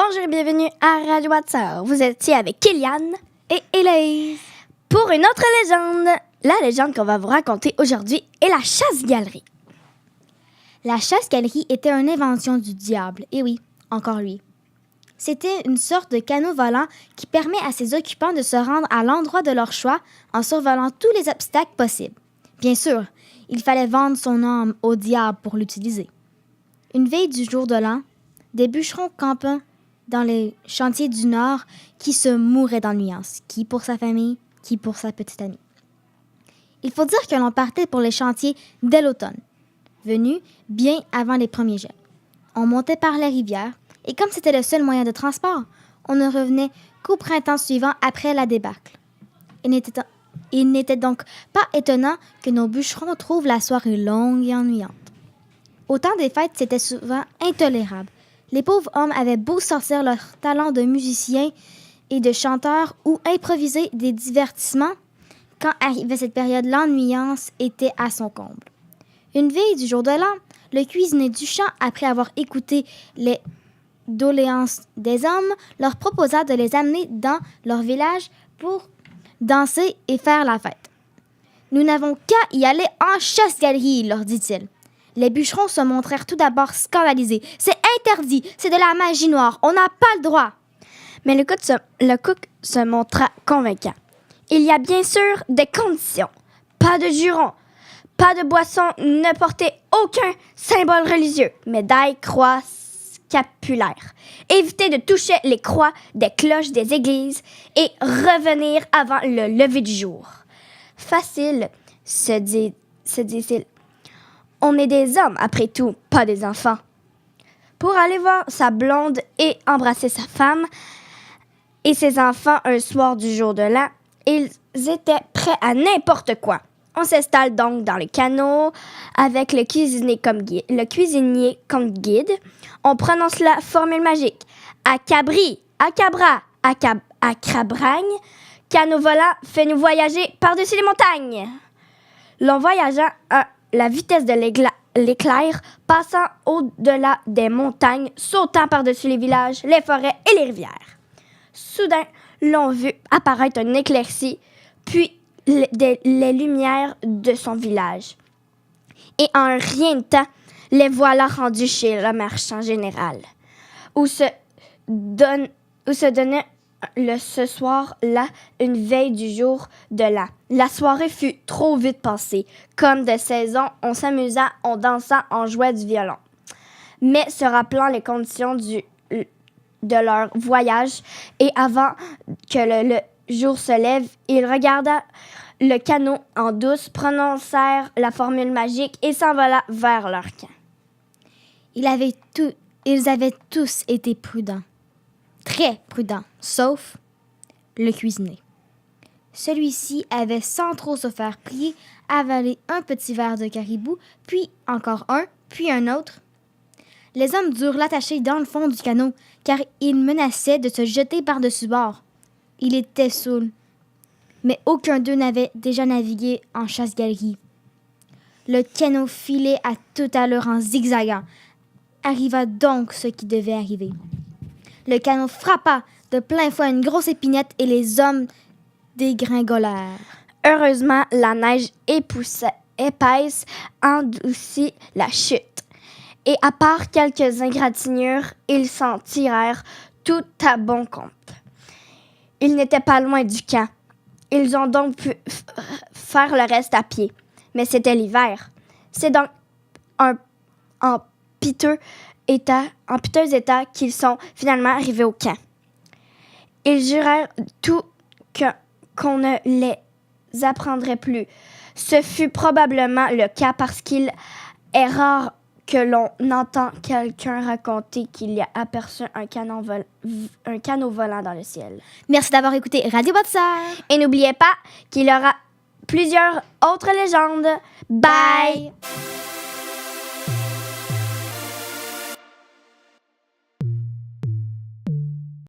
Bonjour et bienvenue à Radio Watsar. Vous êtes ici avec Kéliane et Héloïse pour une autre légende. La légende qu'on va vous raconter aujourd'hui est la chasse-galerie. La chasse-galerie était une invention du diable. Et oui, encore lui. C'était une sorte de canot volant qui permet à ses occupants de se rendre à l'endroit de leur choix en survolant tous les obstacles possibles. Bien sûr, il fallait vendre son âme au diable pour l'utiliser. Une veille du jour de l'an, des bûcherons campant dans les chantiers du Nord qui se mouraient d'ennuyance, qui pour sa famille, qui pour sa petite amie. Il faut dire que l'on partait pour les chantiers dès l'automne, venu bien avant les premiers gels. On montait par la rivière, et comme c'était le seul moyen de transport, on ne revenait qu'au printemps suivant après la débâcle. Il n'était donc pas étonnant que nos bûcherons trouvent la soirée longue et ennuyante. Au temps des fêtes, c'était souvent intolérable. Les pauvres hommes avaient beau sortir leur talent de musiciens et de chanteurs ou improviser des divertissements. Quand arrivait cette période, l'ennuyance était à son comble. Une veille du jour de l'an, le cuisinier Duchamp, après avoir écouté les doléances des hommes, leur proposa de les amener dans leur village pour danser et faire la fête. « Nous n'avons qu'à y aller en chasse-galerie, leur dit-il. Les bûcherons se montrèrent tout d'abord scandalisés. « C'est interdit, c'est de la magie noire, on n'a pas le droit. » Mais le coq se montra convaincant. Il y a bien sûr des conditions. Pas de jurons, pas de boisson, ne porter aucun symbole religieux, médaille, croix, scapulaire. Éviter de toucher les croix des cloches des églises et revenir avant le lever du jour. Facile, se dit-il. On est des hommes, après tout, pas des enfants. Pour aller voir sa blonde et embrasser sa femme et ses enfants un soir du jour de l'an, ils étaient prêts à n'importe quoi. On s'installe donc dans le canot avec le cuisinier comme guide. On prononce la formule magique. Acabri, acabra, acrabragne, canot volant, fais-nous voyager par-dessus les montagnes. L'on voyagea à la vitesse de l'éclair, passant au-delà des montagnes, sautant par-dessus les villages, les forêts et les rivières. Soudain, l'on vit apparaître une éclaircie, puis les lumières de son village. Et en rien de temps, les voilà rendus chez le marchand général, où se donnait ce soir-là une veille du jour de l'an. La soirée fut trop vite passée. Comme de saison, on s'amusa, on dansa, on jouait du violon. Mais se rappelant les conditions de leur voyage et avant que le jour se lève, ils regarda le canot en douce, prononcèrent la formule magique et s'envola vers leur camp. Ils avaient tous été prudents. Très prudent, sauf le cuisinier. Celui-ci avait, sans trop se faire prier, avalé un petit verre de caribou, puis encore un, puis un autre. Les hommes durent l'attacher dans le fond du canot, car il menaçait de se jeter par-dessus bord. Il était saoul, mais aucun d'eux n'avait déjà navigué en chasse-galerie. Le canot filait à toute allure en zigzagant. Arriva donc ce qui devait arriver. Le canot frappa de plein fouet une grosse épinette et les hommes dégringolèrent. Heureusement, la neige épaisse endoucit la chute. Et à part quelques égratignures, ils s'en tirèrent tout à bon compte. Ils n'étaient pas loin du camp. Ils ont donc pu faire le reste à pied. Mais c'était l'hiver. C'est donc en piteux état qu'ils sont finalement arrivés au camp. Ils jurèrent tout qu'on ne les apprendrait plus. Ce fut probablement le cas parce qu'il est rare que l'on entend quelqu'un raconter qu'il y a aperçu un canot volant dans le ciel. Merci d'avoir écouté Radio Watsar. Et n'oubliez pas qu'il y aura plusieurs autres légendes. Bye!